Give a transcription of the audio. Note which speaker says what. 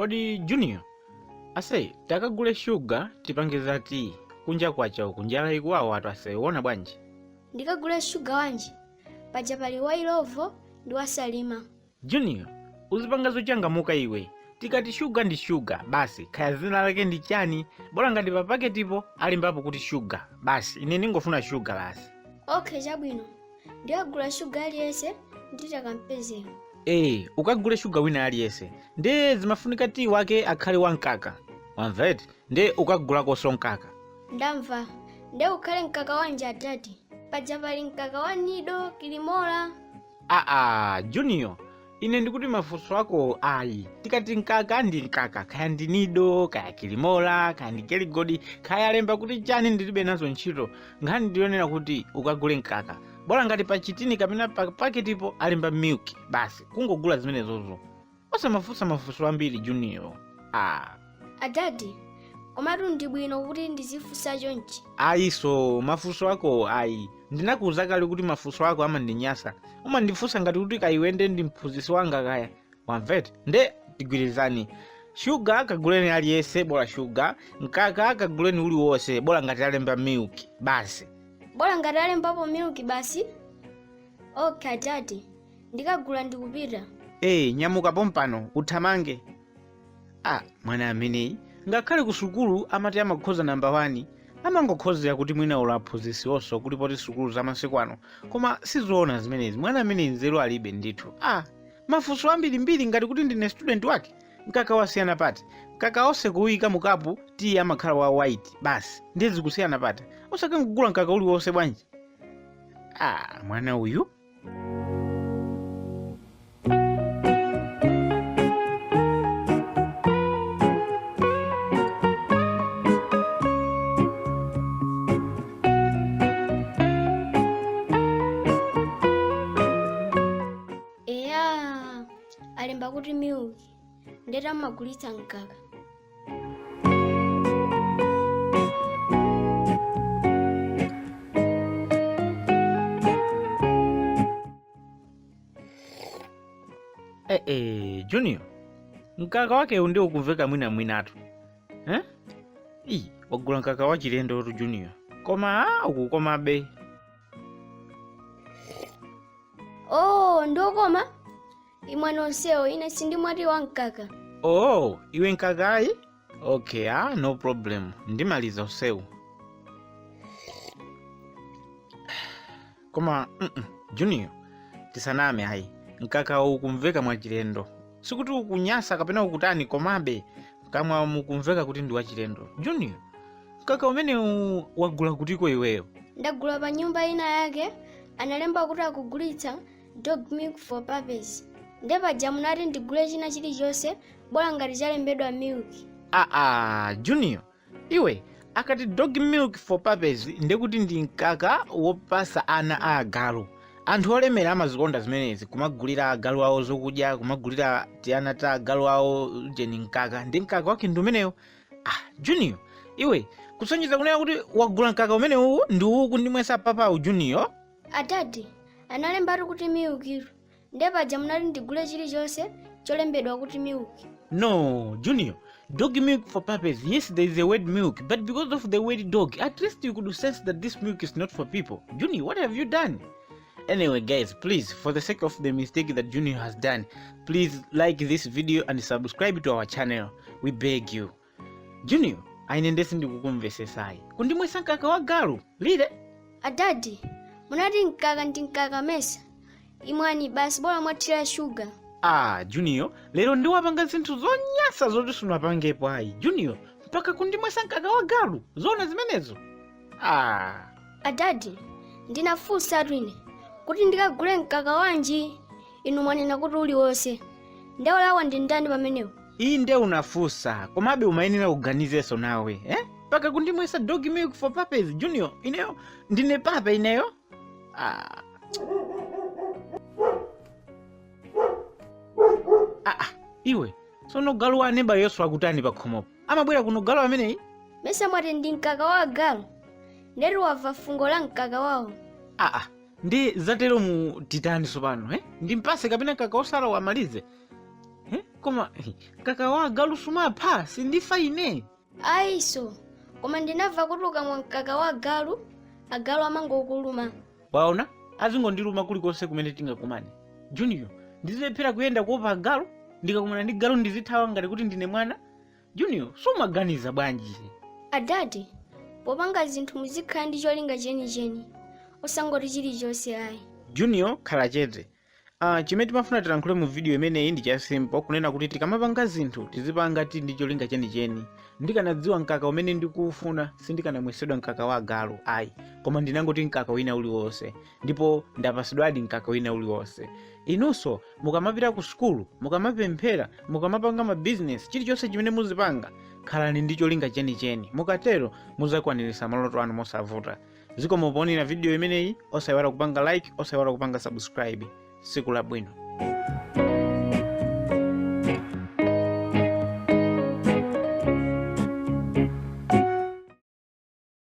Speaker 1: Kodi Junior, ase takagule sugar tipangiza tea kunja kwacha kunjala ikuwawo atu asewona bwanji.
Speaker 2: Ndikagule sugar wanji paja pali wailovo ndi wasalima.
Speaker 1: Junior, uzipanga zochangamuka iwe. Tikati sugar ndi sugar basi khaya zina lake ndi chani, bora ngati pa paketipo alimbapo kuti sugar basi ine ningofuna sugar basi.
Speaker 2: Okay chabwino, ndikagula sugar aliyese nditakampezera.
Speaker 1: Ukagule sugar wina aliyese nde zimafunika tea wake akhale wankaka wamveti, nde ukagulako sonkaka.
Speaker 2: Ndamva, nde ukhale nkaka wanji atati paja pali nkaka wa nido kilimola.
Speaker 1: Junior, ine ndikuti mafunso ako ayi tikati nkaka ndi nkaka, khaya ndi nido kaya kilimola kaya ndi keligodi khaya alemba kuti chani ndilibe nazo ntchito, nkhani ndionera kuti ukagule nkaka bora ngati pa chitini kapena pa paketipo alemba milk basi kungogula zimenezozo osamafunsa mafunso ambiri Junior.
Speaker 2: Adadi, komatu ndi bwino kuti ndizifunsa chonchi.
Speaker 1: Ayiso mafunso ako ayi ndinakuwuza kale kuti mafunso ako amandinyasa, umandifunsa ngati kuti kayiwende ndi mphunzitsi wanga kaya wamveti. Nde tigwirizani, sugar kaguleni aliyese bora sugar, nkaka kaguleni uliwonse bora ngati alemba milk basi.
Speaker 2: Bora ngati alembapo milk basi. Okay adadi, ndikagula ndikupita.
Speaker 1: Nyamuka pompano uthamange. Mwana ameneyi ngakhale ku sukulu amati amakhoza namba 1 amangokhozera kuti mwina ulaphunzitsi onso kuti poti sukulu zamasiku ano, koma sizoona zimenezi. Mwana ameneyi nzeru alibe ndithu. Mafunso ambirimbiri ngati kuti ndine student wake. Nkaka wasiyana pati, nkaka onse kuwika mukapu tea amakhala wa white basi ndezi kusiyana pati, osakangogula nkaka uliwonse bwanji. Mwana uyu
Speaker 2: alemba kuti milk ndeta mmagulitsa nkaka.
Speaker 1: Junior, nkaka wake ndi ukumveka mwinatu. Wagula nkaka wa chilendo tu Junior, koma ukukomabe.
Speaker 2: Ndokoma imwe nonsewo ine sindimwati wa nkaka.
Speaker 1: Iwe nkakayi? Okay, no problem, ndimaliza usewu. Koma Junior, tisaname ayi nkaka ukumveka mwa chilendo, sikuti ukunyasa kapena ukutani, komabe kamwa mukumveka kuti ndi wa chilendo. Junior, nkaka umene wagula kutiko iweyo?
Speaker 2: Ndagula pa nyumba ina yake analemba kuti akugulitsa dog milk for puppies, nde paja munati ndigule china chilichonse bora ngati chalembedwa milk.
Speaker 1: Junior, iwe akati dog milk for puppies ndekuti ndi nkaka wopasa ana agalu. Anthu olemera amazikonda zimenezi, kumagulira agalu awo zokudya, kumagulira tiana ta agalu awo jeni nkaka, ndi nkaka wake ndi umeneyo. Junior, iwe kusonyeza kunena kuti wagula nkaka umenewu ndi uku ndimwesa papawu Junior.
Speaker 2: Adadi, analemba kuti milk iru, nde paja munati ndigule chilichonse cholembedwa kuti milk.
Speaker 1: No, Junior, dog milk for puppies, yes there is a word milk, but because of the word dog, at least you could sense that this milk is not for people. Junior, what have you done? Anyway guys, please, for the sake of the mistake that Junior has done, please like this video and subscribe to our channel, we beg you. Junior, ainendesi ndikukumvesesayi kundimwesa nkaka wa galu lile.
Speaker 2: Adadi, munati nkaka ndi nkaka mesa imwani basi bora mwathira sugar.
Speaker 1: Junior, lero ndiwapanga zinthu zonyasa zoti sunapangepo ayi. Junior, mpaka kundimwesa nkaka wa galu, zona zimenezo.
Speaker 2: Adadi, ndinafunsa twine kuti ndikagule nkaka wanji, inu mwanena kuti uliwonse. Ndewolawa ndi ndani pamenewo?
Speaker 1: Iyi nde unafunsa, komabe umayenera kuganizenso nawe, mpaka kundimwesa dog milk for puppies. Junior, ineyo ndine papa ineyo. Iwe sono galu wa neba yonso akutani pa khomopo amabwera kuno galu ameneyi?
Speaker 2: Mesa mwati ndi nkaka wa galu ndetu wamva fungo la nkaka wawo. ndi
Speaker 1: zatero mu titani sopano, ndi mpase kapena nkaka osala wamalize. koma mkaka wa agalu sumapha sindifa ine.
Speaker 2: Aiso, koma ndinamva kuti ukamwa mkaka wa agalu amangokuluma.
Speaker 1: Waona azingondiluma kulikonse kumene tingakumane. Junior, ndizilephera kuyenda kuopa agalu ndikakumana ndi galu ndizithawa ngati kuti ndine mwana. Junior, sumaganiza bwanji?
Speaker 2: Adadi, popanga zinthu muzikhala ndi cholinga chenicheni osangoti chilichonse ayi.
Speaker 1: Junior, khala chete. Chimene timafuna tilankhule mu video imeneyi ndi cha simple kunena kuti tikamapanga zinthu tizipanga ti ndi cholinga chenicheni. Ndikanadziwa mkaka umene ndikufuna sindikanamwesedwa mkaka wa agalu ayi, koma ndinangoti mkaka wina uliwonse ndipo ndapasidwadi mkaka wina uliwonse. Inunso mukamapita ku sukulu, mukamapemphera, mukamapanga ma business, chilichonse chimene muzipanga khalani ndi cholinga chenicheni. Mukatero muzakwaniritsa maloto anu mosavuta. Zikomo poonera video imeneyi, osayiwala kupanga like, osayiwala kupanga subscribe. Siku labwino.